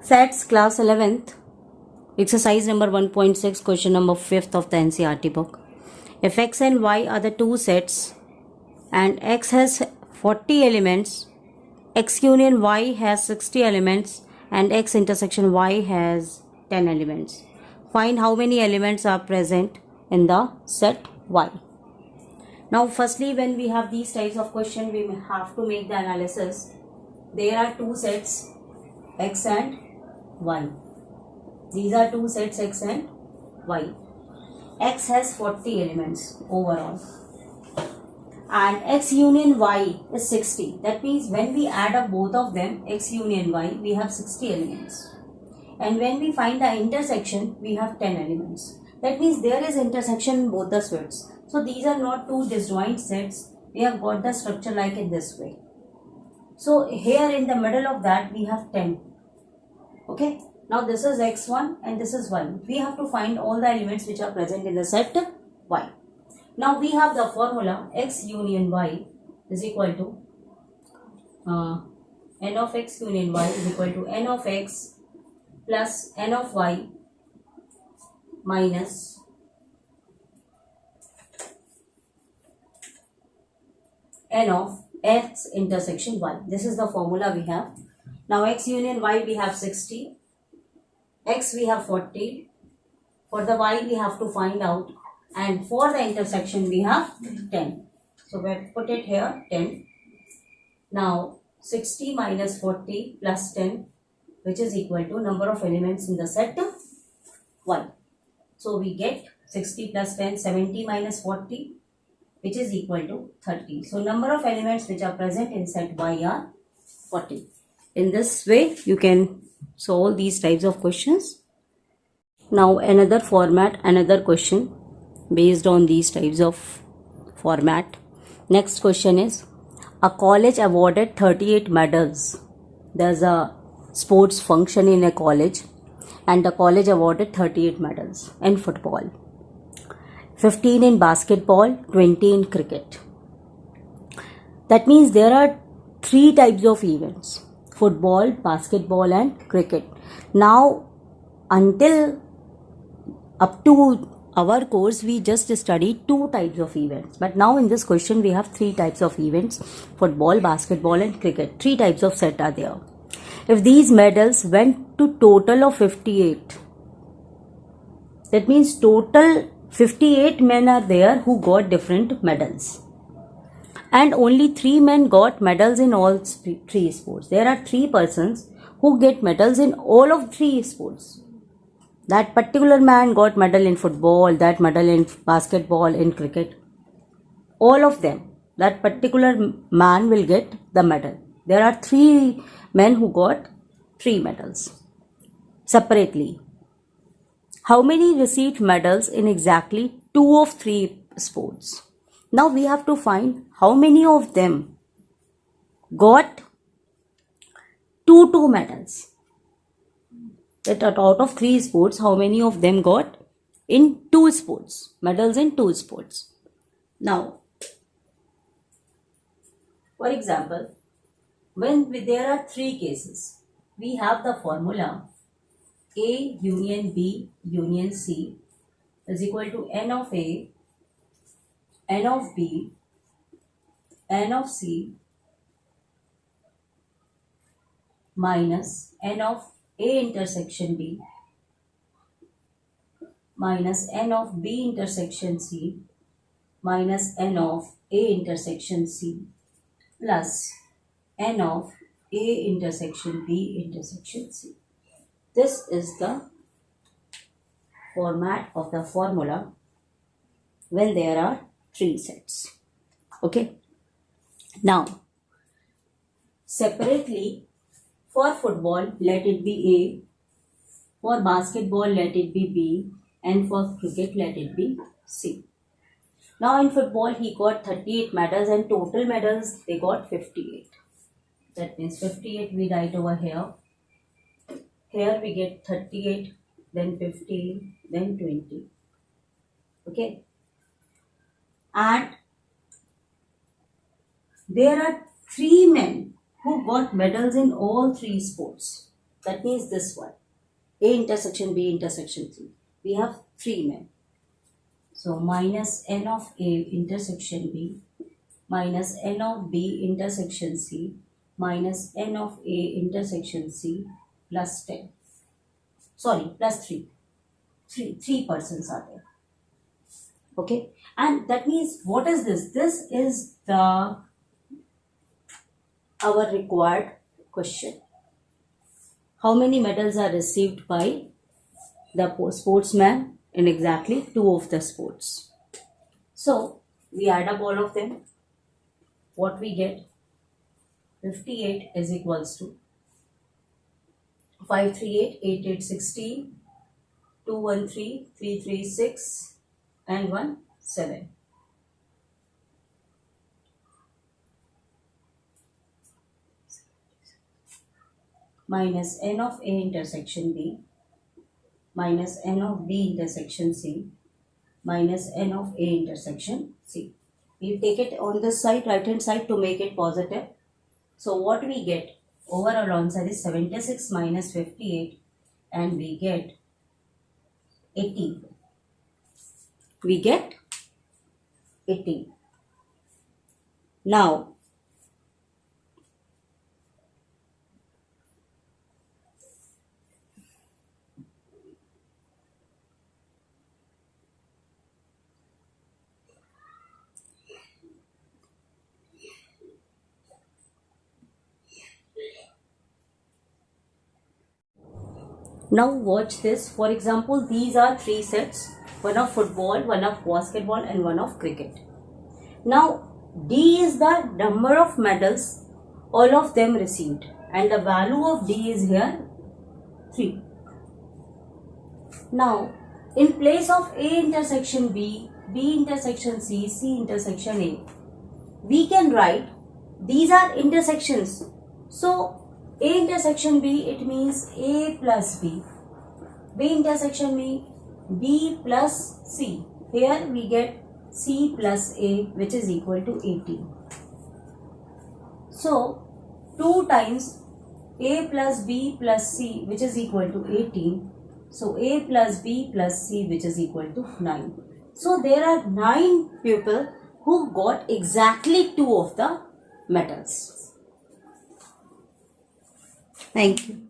SATS class 11th, exercise number 1.6, question number 5th of the NCERT book. If x and y are the two sets and x has 40 elements, x union y has 60 elements and x intersection y has 10 elements. Find how many elements are present in the set y. Now firstly, when we have these types of question, we have to make the analysis. There are two sets x and y. These are two sets x and y. X has 40 elements overall and x union y is 60. That means when we add up both of them, x union y, we have 60 elements. And when we find the intersection, we have 10 elements. That means there is intersection in both the sets. So these are not two disjoint sets. We have got the structure like in this way. So here in the middle of that we have 10. Okay. Now this is x1 and this is 1. We have to find all the elements which are present in the set y. Now we have the formula x union y is equal to n of x union y is equal to n of x plus n of y minus n of x intersection y. This is the formula we have. Now x union y we have 60, x we have 40, for the y we have to find out, and for the intersection we have 10. So we put it here 10. Now 60 minus 40 plus 10, which is equal to number of elements in the set y. So we get 60 plus 10, 70 minus 40, which is equal to 30. So number of elements which are present in set y are 40. In this way you can solve these types of questions. Now another format, another question based on these types of format. Next question is, a college awarded 38 medals. There's a sports function in a college and the college awarded 38 medals in football, 15 in basketball, 20 in cricket. That means there are three types of events: football, basketball and cricket. Now until up to our course we just studied two types of events, but now in this question we have three types of events: football, basketball and cricket. Three types of set are there. If these medals went to total of 58, that means total 58 men are there who got different medals, and only 3 men got medals in all three sports. There are 3 persons who get medals in all of 3 sports. That particular man got medal in football, that medal in basketball, in cricket. All of them, that particular man will get the medal. There are 3 men who got 3 medals separately. How many received medals in exactly 2 of 3 sports? Now we have to find how many of them got 2 medals. That out of 3 sports, how many of them got in 2 sports, medals in 2 sports. Now, for example, when there are 3 cases, we have the formula A union B union C is equal to n of A, n of B, n of C minus n of A intersection B minus n of B intersection C minus n of A intersection C plus n of A intersection B intersection C. This is the format of the formula when there are 3 sets. Okay. Now, separately, for football, let it be A, for basketball, let it be B, and for cricket, let it be C. Now in football, he got 38 medals and total medals, they got 58. That means 58 we write over here. Here we get 38, then 15, then 20. Okay. And there are 3 men who got medals in all 3 sports. That means this one. A intersection B intersection C. We have 3 men. So minus n of A intersection B minus n of B intersection C minus n of A intersection C plus 10. Sorry, plus 3. Three persons are there. Okay, and that means what is this? This is our required question. How many medals are received by the sportsman in exactly 2 of the sports? So we add up all of them. What we get? 58 is equals to 538, 88, 16, 213, 336 and 1, 7. Minus n of A intersection B minus n of B intersection C minus n of A intersection C. We take it on this side, right hand side, to make it positive. So what we get overall answer is 76 minus 58 and we get 18. We get 18. Now watch this. For example, these are 3 sets. One of football, one of basketball and one of cricket. Now D is the number of medals all of them received and the value of D is here 3. Now in place of A intersection B, B intersection C, C intersection A, we can write these are intersections. So A intersection B, it means A plus B. B intersection B, B plus C. Here we get C plus A, which is equal to 18. So 2 times A plus B plus C, which is equal to 18. So A plus B plus C, which is equal to 9. So there are 9 people who got exactly 2 of the medals. Thank you.